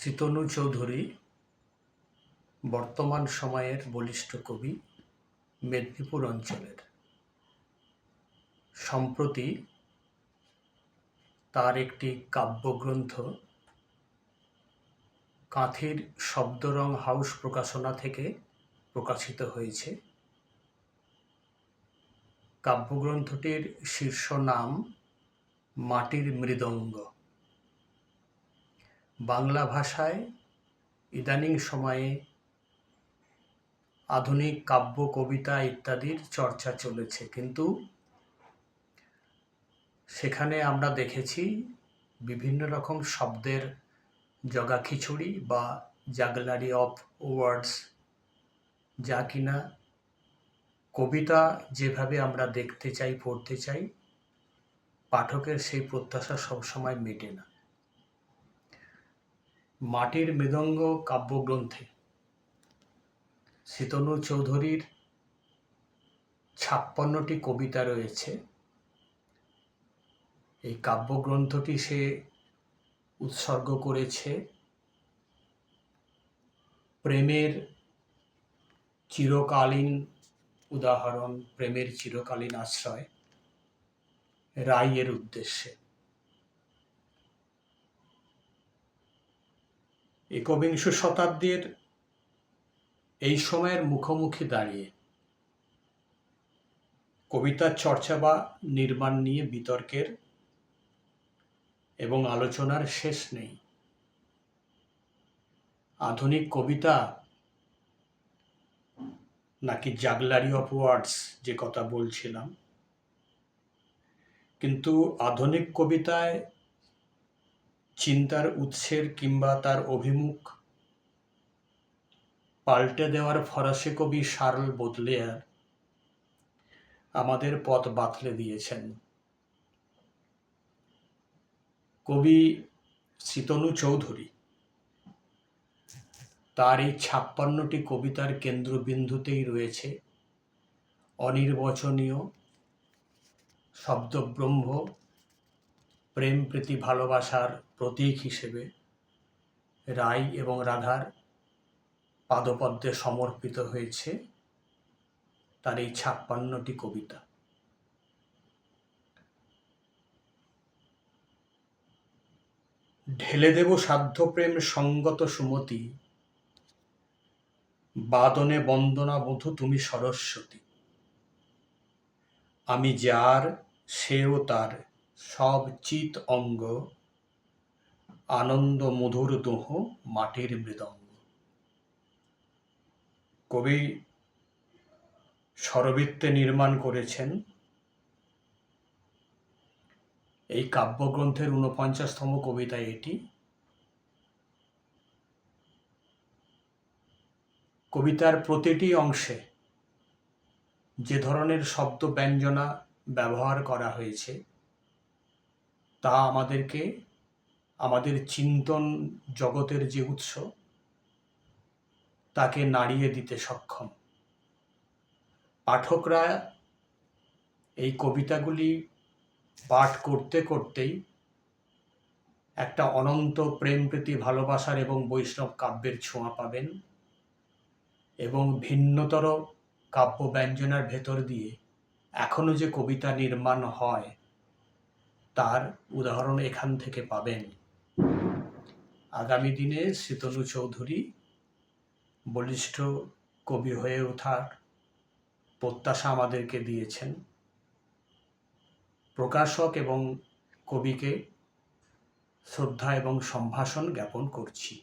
শীতনু চৌধুরী বর্তমান সময়ের বলিষ্ঠ কবি, মেদিনীপুর অঞ্চলের। সম্প্রতি তার একটি কাব্যগ্রন্থ কাঁথির শব্দরং হাউস প্রকাশনা থেকে প্রকাশিত হয়েছে। কাব্যগ্রন্থটির শীর্ষ নাম মাটির মৃদঙ্গ। বাংলা ভাষায় ইদানিং সময়ে আধুনিক কাব্য, কবিতা ইত্যাদির চর্চা চলেছে, কিন্তু সেখানে আমরা দেখেছি বিভিন্ন রকম শব্দের জগাখিচুড়ি বা জাগলারি অফ ওয়ার্ডস, যা কিনা কবিতা যেভাবে আমরা দেখতে চাই, পড়তে চাই, পাঠকের সেই প্রত্যাশা সবসময় মেটে না। মাটির মৃদঙ্গ কাব্যগ্রন্থে শীতনু চৌধুরীর ৫৬টি কবিতা রয়েছে। এই কাব্যগ্রন্থটি সে উৎসর্গ করেছে প্রেমের চিরকালীন উদাহরণ, প্রেমের চিরকালীন আশ্রয় রাইয়ের উদ্দেশ্যে। একবিংশ শতাব্দীর এই সময়ের মুখোমুখি দাঁড়িয়ে কবিতার চর্চা বা নির্মাণ নিয়ে বিতর্কের এবং আলোচনার শেষ নেই। আধুনিক কবিতা নাকি জাগলারি অফ ওয়ার্ডস, যে কথা বলছিলাম, কিন্তু আধুনিক কবিতায় চিন্তার উৎসের কিংবা তার অভিমুখ পাল্টে দেওয়ার ফরাসি কবি শার্ল বোদলেয়ার আমাদের পথ বাতলে দিয়েছেন। কবি শীতনু চৌধুরী তার এই ৫৬টি কবিতার কেন্দ্রবিন্দুতেই রয়েছে অনির্বচনীয় শব্দব্রহ্ম, প্রেম, প্রীতি, ভালোবাসার প্রতীক হিসেবে রাই এবং রাধার পাদপদ্মে সমর্পিত হয়েছে তার এই ৫৬টি কবিতা। ঢেলে দেব সাধ্য প্রেম সঙ্গত সুমতি, বাদনে বন্দনা বধূ তুমি সরস্বতী। আমি যার, সেও তার, সব চিত অঙ্গ, আনন্দ মধুর দোহ মাটির মৃদঙ্গ। কবি স্বরবৃত্তে নির্মাণ করেছেন এই কাব্যগ্রন্থের ৪৯তম কবিতা এটি। কবিতার প্রতিটি অংশে যে ধরনের শব্দ ব্যঞ্জনা ব্যবহার করা হয়েছে তা আমাদেরকে আমাদের চিন্তন জগতের যে উৎস তাকে নাড়িয়ে দিতে সক্ষম। পাঠকরা এই কবিতাগুলি পাঠ করতে করতেই একটা অনন্ত প্রেম, প্রীতি, ভালোবাসার এবং বৈষ্ণব কাব্যের ছোঁয়া পাবেন এবং ভিন্নতর কাব্য ব্যঞ্জনার ভেতর দিয়ে এখনো যে কবিতা নির্মাণ হয় তার উদাহরণ এখান থেকে পাবেন। আগামী দিনে শীতনু চৌধুরী বলিষ্ঠ কবি হয়ে ওঠার প্রত্যাশা আমাদেরকে দিয়েছেন। প্রকাশক এবং কবিকে শ্রদ্ধা এবং সম্ভাষণ জ্ঞাপন করছি।